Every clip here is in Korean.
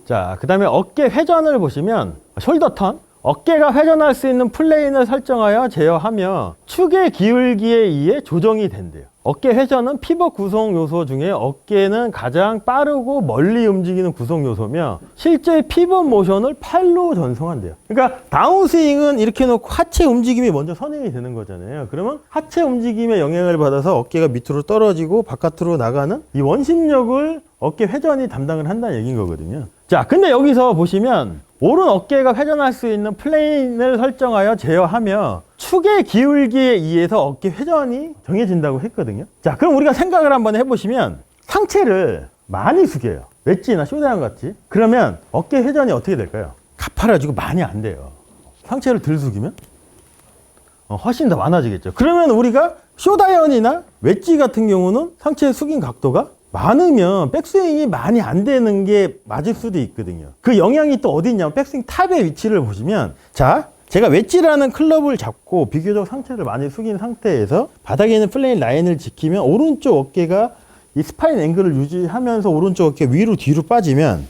자, 그 다음에 어깨 회전을 보시면 숄더 턴, 어깨가 회전할 수 있는 플레인을 설정하여 제어하며 축의 기울기에 의해 조정이 된대요. 어깨 회전은 피벗 구성 요소 중에 어깨는 가장 빠르고 멀리 움직이는 구성 요소며 실제 피벗 모션을 팔로 전송한대요. 그러니까 다운스윙은 이렇게 놓고 하체 움직임이 먼저 선행이 되는 거잖아요. 그러면 하체 움직임에 영향을 받아서 어깨가 밑으로 떨어지고 바깥으로 나가는 이 원심력을 어깨 회전이 담당을 한다는 얘기인 거거든요. 자, 근데 여기서 보시면 오른 어깨가 회전할 수 있는 플레인을 설정하여 제어하며 축의 기울기에 의해서 어깨 회전이 정해진다고 했거든요. 자, 그럼 우리가 생각을 한번 해보시면 상체를 많이 숙여요. 웨지나 쇼다운 같이. 그러면 어깨 회전이 어떻게 될까요? 가파라지고 많이 안 돼요. 상체를 들 숙이면 훨씬 더 많아지겠죠. 그러면 우리가 쇼다이언이나 웨지 같은 경우는 상체 숙인 각도가 많으면 백스윙이 많이 안 되는 게 맞을 수도 있거든요. 그 영향이 또 어디 있냐면 백스윙 탑의 위치를 보시면, 자, 제가 웨지라는 클럽을 잡고 비교적 상체를 많이 숙인 상태에서 바닥에 있는 플레인 라인을 지키면 오른쪽 어깨가 이 스파인 앵글을 유지하면서 오른쪽 어깨 위로 뒤로 빠지면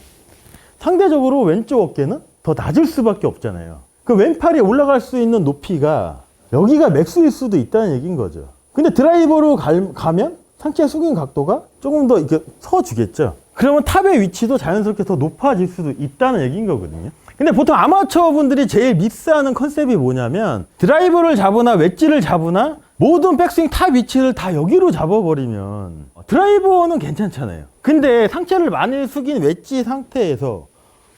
상대적으로 왼쪽 어깨는 더 낮을 수밖에 없잖아요. 그 왼팔이 올라갈 수 있는 높이가 여기가 맥스일 수도 있다는 얘기인 거죠. 근데 드라이버로 가면 상체 숙인 각도가 조금 더 이렇게 서주겠죠. 그러면 탑의 위치도 자연스럽게 더 높아질 수도 있다는 얘기인 거거든요. 근데 보통 아마추어 분들이 제일 미스하는 컨셉이 뭐냐면 드라이버를 잡으나 웨지를 잡으나 모든 백스윙 탑 위치를 다 여기로 잡아버리면 드라이버는 괜찮잖아요. 근데 상체를 많이 숙인 웨지 상태에서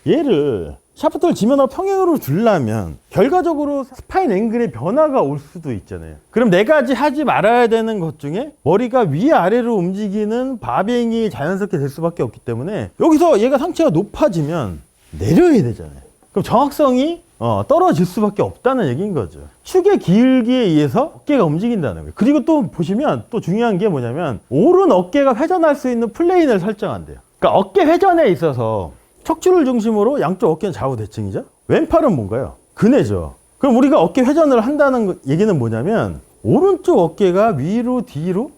얘를 샤프트를 지면하고 평행으로 두려면 결과적으로 스파인 앵글의 변화가 올 수도 있잖아요. 그럼 네 가지 하지 말아야 되는 것 중에 머리가 위아래로 움직이는 바뱅이 자연스럽게 될 수밖에 없기 때문에 여기서 얘가 상체가 높아지면 내려야 되잖아요. 그럼 정확성이 떨어질 수밖에 없다는 얘기인 거죠. 축의 기울기에 의해서 어깨가 움직인다는 거예요. 그리고 또 보시면 또 중요한 게 뭐냐면 오른 어깨가 회전할 수 있는 플레인을 설정한대요. 그러니까 어깨 회전에 있어서 척추를 중심으로 양쪽 어깨는 좌우 대칭이죠. 왼팔은 뭔가요? 근해죠. 그럼 우리가 어깨 회전을 한다는 얘기는 뭐냐면 오른쪽 어깨가 위로 뒤로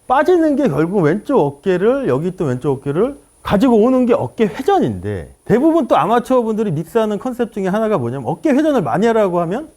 빠지는 게 결국 왼쪽 어깨를 여기 있던 왼쪽 어깨를 가지고 오는 게 어깨 회전인데 대부분 또 아마추어 분들이 미스하는 컨셉 중에 하나가 뭐냐면 어깨 회전을 많이 하라고 하면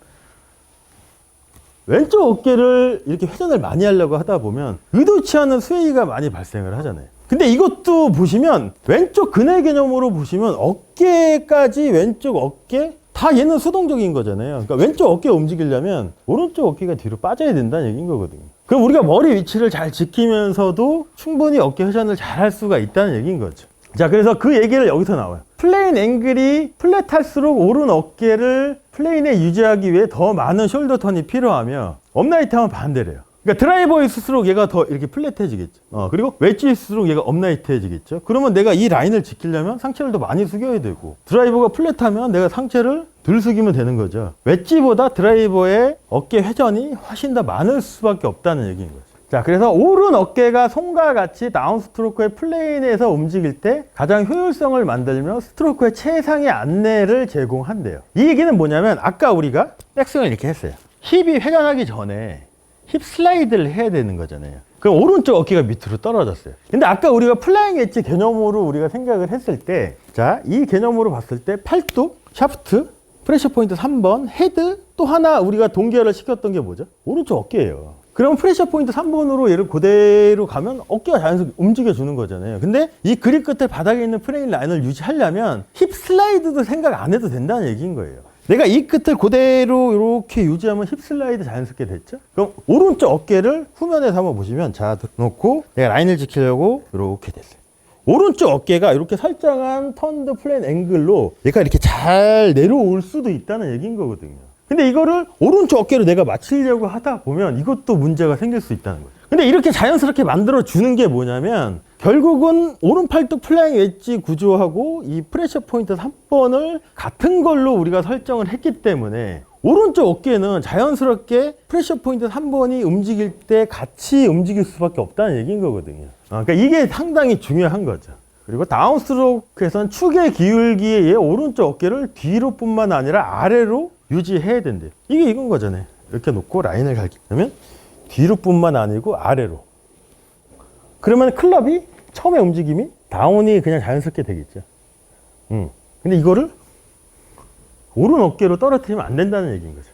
왼쪽 어깨를 이렇게 회전을 많이 하려고 하다 보면 의도치 않은 스웨이가 많이 발생을 하잖아요. 근데 이것도 보시면 왼쪽 근해 개념으로 보시면 어깨까지 왼쪽 어깨 다 얘는 수동적인 거잖아요. 그러니까 왼쪽 어깨 움직이려면 오른쪽 어깨가 뒤로 빠져야 된다는 얘기인 거거든요. 그럼 우리가 머리 위치를 잘 지키면서도 충분히 어깨 회전을 잘 할 수가 있다는 얘기인 거죠. 자, 그래서 그 얘기를 여기서 나와요. 플레인 앵글이 플랫할수록 오른 어깨를 플레인에 유지하기 위해 더 많은 숄더 턴이 필요하며 업라이트 하면 반대래요. 그러니까 드라이버일수록 얘가 더 이렇게 플랫해지겠죠. 그리고 웨지일수록 얘가 업라이트해지겠죠. 그러면 내가 이 라인을 지키려면 상체를 더 많이 숙여야 되고 드라이버가 플랫하면 내가 상체를 덜 숙이면 되는 거죠. 웨지보다 드라이버의 어깨 회전이 훨씬 더 많을 수밖에 없다는 얘기인 거죠. 자, 그래서 오른 어깨가 손과 같이 다운 스트로크의 플레인에서 움직일 때 가장 효율성을 만들며 스트로크의 최상의 안내를 제공한대요. 이 얘기는 뭐냐면 아까 우리가 백스윙을 이렇게 했어요. 힙이 회전하기 전에 힙 슬라이드를 해야 되는 거잖아요. 그럼 오른쪽 어깨가 밑으로 떨어졌어요. 근데 아까 우리가 플라잉 엣지 개념으로 우리가 생각을 했을 때, 자, 이 개념으로 봤을 때 팔뚝, 샤프트, 프레셔 포인트 3번, 헤드, 또 하나 우리가 동결을 시켰던 게 뭐죠? 오른쪽 어깨예요. 그럼 프레셔 포인트 3번으로 얘를 그대로 가면 어깨가 자연스럽게 움직여주는 거잖아요. 근데 이 그립 끝에 바닥에 있는 프레임 라인을 유지하려면 힙 슬라이드도 생각 안 해도 된다는 얘기인 거예요. 내가 이 끝을 그대로 이렇게 유지하면 힙 슬라이드 자연스럽게 됐죠? 그럼 오른쪽 어깨를 후면에서 한번 보시면 자, 놓고 내가 라인을 지키려고 이렇게 됐어요. 오른쪽 어깨가 이렇게 설정한 턴드 플레인 앵글로 얘가 이렇게 잘 내려올 수도 있다는 얘기인 거거든요. 근데 이거를 오른쪽 어깨로 내가 맞추려고 하다 보면 이것도 문제가 생길 수 있다는 거예요. 근데 이렇게 자연스럽게 만들어 주는 게 뭐냐면 결국은 오른팔뚝 플라잉 웨지 구조하고 이 프레셔 포인트 3번을 같은 걸로 우리가 설정을 했기 때문에 오른쪽 어깨는 자연스럽게 프레셔 포인트 3번이 움직일 때 같이 움직일 수밖에 없다는 얘기인 거거든요. 그러니까 이게 상당히 중요한 거죠. 그리고 다운스트로크에서는 축의 기울기에 의해 오른쪽 어깨를 뒤로 뿐만 아니라 아래로 유지해야 된대요. 이게 이건 거잖아요. 이렇게 놓고 라인을 갈게 되면 뒤로 뿐만 아니고 아래로. 그러면 클럽이 처음에 움직임이 다운이 그냥 자연스럽게 되겠죠. 근데 이거를 오른 어깨로 떨어뜨리면 안 된다는 얘기인 거죠.